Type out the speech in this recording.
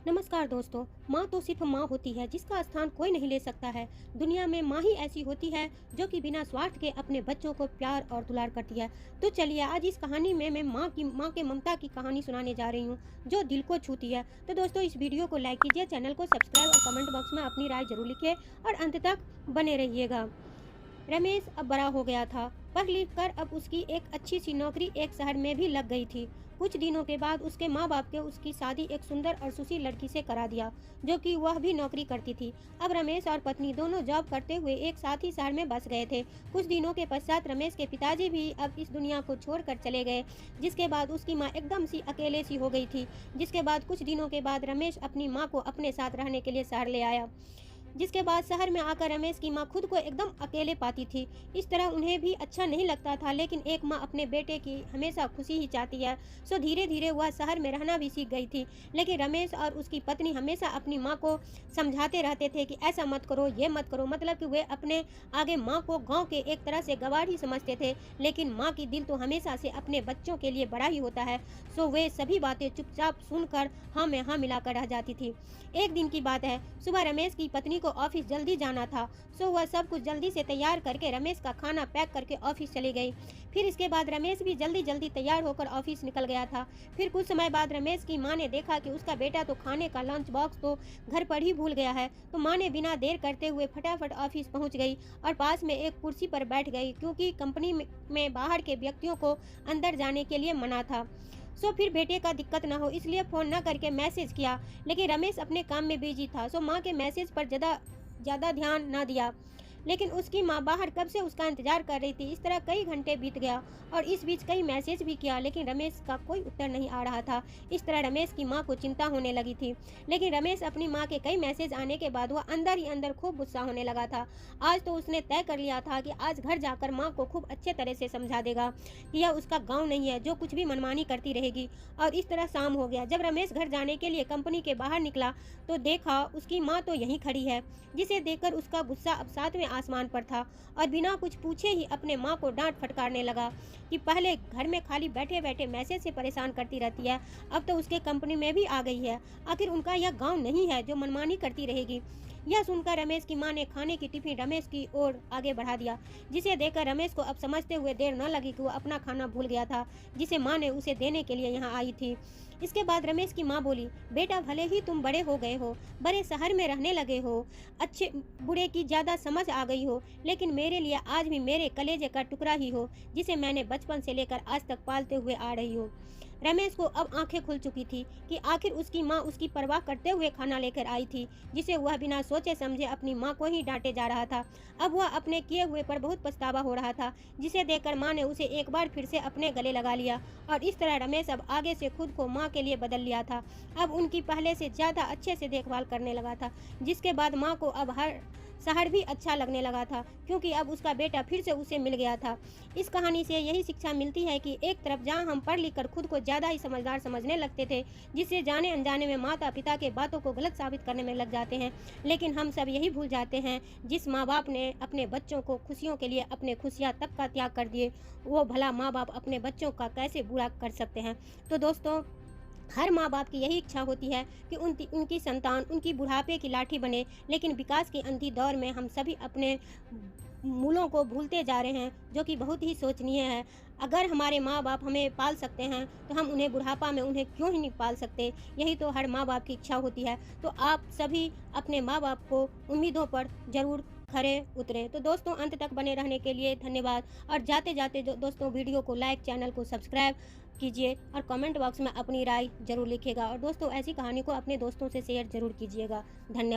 नमस्कार दोस्तों। माँ तो सिर्फ माँ होती है जिसका स्थान कोई नहीं ले सकता है। दुनिया में माँ ही ऐसी होती है जो कि बिना स्वार्थ के अपने बच्चों को प्यार और दुलार करती है। तो चलिए आज इस कहानी में मैं माँ के ममता की कहानी सुनाने जा रही हूँ जो दिल को छूती है। तो दोस्तों इस वीडियो को लाइक कीजिए, चैनल को सब्सक्राइब और कमेंट बॉक्स में अपनी राय जरूर लिखिए और अंत तक बने रहिएगा। रमेश अब बड़ा हो गया था। पढ़ लिख कर अब उसकी एक अच्छी सी नौकरी एक शहर में भी लग गई थी। कुछ दिनों के बाद उसके माँ बाप के उसकी शादी एक सुंदर और सुशील लड़की से करा दिया जो कि वह भी नौकरी करती थी। अब रमेश और पत्नी दोनों जॉब करते हुए एक साथ ही शहर में बस गए थे। कुछ दिनों के पश्चात रमेश के पिताजी भी अब इस दुनिया को छोड़कर चले गए, जिसके बाद उसकी माँ एकदम सी अकेले सी हो गई थी। जिसके बाद कुछ दिनों के बाद रमेश अपनी माँ को अपने साथ रहने के लिए शहर ले आया। जिसके बाद शहर में आकर रमेश की माँ खुद को एकदम अकेले पाती थी। इस तरह उन्हें भी अच्छा नहीं लगता था, लेकिन एक माँ अपने बेटे की हमेशा खुशी ही चाहती है। सो धीरे धीरे वह शहर में रहना भी सीख गई थी। लेकिन रमेश और उसकी पत्नी हमेशा अपनी माँ को समझाते रहते थे कि ऐसा मत करो, ये मत करो। मतलब कि वे अपने आगे माँ को गाँव के एक तरह से गवार ही समझते थे, लेकिन माँ की दिल तो हमेशा से अपने बच्चों के लिए बड़ा ही होता है। सो वे सभी बातें चुपचाप सुनकर हाँ में हाँ मिलाकर रह जाती थी। एक दिन की बात है, सुबह रमेश की पत्नी को ऑफिस जल्दी जाना था। सो वह सब कुछ जल्दी से तैयार करके रमेश का खाना पैक करके ऑफिस चली गई। फिर इसके बाद रमेश भी जल्दी जल्दी तैयार होकर ऑफिस निकल गया था। फिर कुछ समय बाद रमेश की माँ ने देखा कि उसका बेटा तो खाने का लंच बॉक्स तो घर पर ही भूल गया है। तो माँ ने बिना देर करते हुए फटाफट ऑफिस पहुंच गई और पास में एक कुर्सी पर बैठ गई, क्योंकि कंपनी में बाहर के व्यक्तियों को अंदर जाने के लिए मना था। सो फिर बेटे का दिक्कत ना हो इसलिए फ़ोन न करके मैसेज किया, लेकिन रमेश अपने काम में बिजी था। सो माँ के मैसेज पर ज़्यादा ध्यान न दिया, लेकिन उसकी माँ बाहर कब से उसका इंतजार कर रही थी। इस तरह कई घंटे बीत गया और इस बीच कई मैसेज भी किया, लेकिन रमेश का कोई उत्तर नहीं आ रहा था। इस तरह रमेश की माँ को चिंता होने लगी थी। लेकिन रमेश अपनी माँ के कई मैसेज आने के बाद वह अंदर ही अंदर खूब गुस्सा होने लगा था। आज तो उसने तय कर लिया था कि आज घर जाकर माँ को खूब अच्छे तरह से समझा देगा कि यह उसका गाँव नहीं है जो कुछ भी मनमानी करती रहेगी। और इस तरह शाम हो गया। जब रमेश घर जाने के लिए कंपनी के बाहर निकला तो देखा उसकी माँ तो यहीं खड़ी है, जिसे देखकर उसका गुस्सा अब सातवें आसमान पर था और बिना कुछ पूछे ही अपने माँ को डांट फटकारने लगा कि पहले घर में खाली बैठे बैठे मैसेज से परेशान करती रहती है, अब तो उसके कंपनी में भी आ गई है। आखिर उनका यह गांव नहीं है जो मनमानी करती रहेगी। यह सुनकर रमेश की माँ ने खाने की टिफिन रमेश की ओर आगे बढ़ा दिया, जिसे देखकर रमेश को अब समझते हुए देर न लगी कि वो अपना खाना भूल गया था जिसे माँ ने उसे देने के लिए यहाँ आई थी। इसके बाद रमेश की माँ बोली, बेटा भले ही तुम बड़े हो गए हो, बड़े शहर में रहने लगे हो, अच्छे बुरे की ज़्यादा समझ आ गई हो, लेकिन मेरे लिए आज भी मेरे कलेजे का टुकड़ा ही हो, जिसे मैंने बचपन से लेकर आज तक पालते हुए आ रही हूँ। रमेश को अब आंखें खुल चुकी थी कि आखिर उसकी माँ उसकी परवाह करते हुए खाना लेकर आई थी, जिसे वह बिना सोचे समझे अपनी माँ को ही डांटे जा रहा था। अब वह अपने किए हुए पर बहुत पछतावा हो रहा था, जिसे देखकर माँ ने उसे एक बार फिर से अपने गले लगा लिया और इस तरह रमेश अब आगे से खुद को माँ के लिए बदल लिया था। अब उनकी पहले से ज़्यादा अच्छे से देखभाल करने लगा था, जिसके बाद माँ को अब हर शहर भी अच्छा लगने लगा था, क्योंकि अब उसका बेटा फिर से उसे मिल गया था। इस कहानी से यही शिक्षा मिलती है कि एक तरफ जहाँ हम पढ़ लिख कर खुद को ज़्यादा ही समझदार समझने लगते थे, जिससे जाने अनजाने में माता पिता के बातों को गलत साबित करने में लग जाते हैं, लेकिन हम सब यही भूल जाते हैं जिस माँ बाप ने अपने बच्चों को खुशियों के लिए अपने खुशियाँ तक का त्याग कर दिए, वो भला माँ बाप अपने बच्चों का कैसे बुरा कर सकते हैं। तो दोस्तों हर माँ बाप की यही इच्छा होती है कि उनकी संतान उनकी बुढ़ापे की लाठी बने, लेकिन विकास के अंधी दौर में हम सभी अपने मूलों को भूलते जा रहे हैं, जो कि बहुत ही शोचनीय है। अगर हमारे माँ बाप हमें पाल सकते हैं तो हम उन्हें बुढ़ापा में उन्हें क्यों ही नहीं पाल सकते। यही तो हर माँ बाप की इच्छा होती है। तो आप सभी अपने माँ बाप को उम्मीदों पर ज़रूर खरे उतरें। तो दोस्तों अंत तक बने रहने के लिए धन्यवाद और जाते जाते दोस्तों वीडियो को लाइक, चैनल को सब्सक्राइब कीजिए और कमेंट बॉक्स में अपनी राय जरूर लिखिएगा। और दोस्तों ऐसी कहानी को अपने दोस्तों से शेयर जरूर कीजिएगा। धन्यवाद।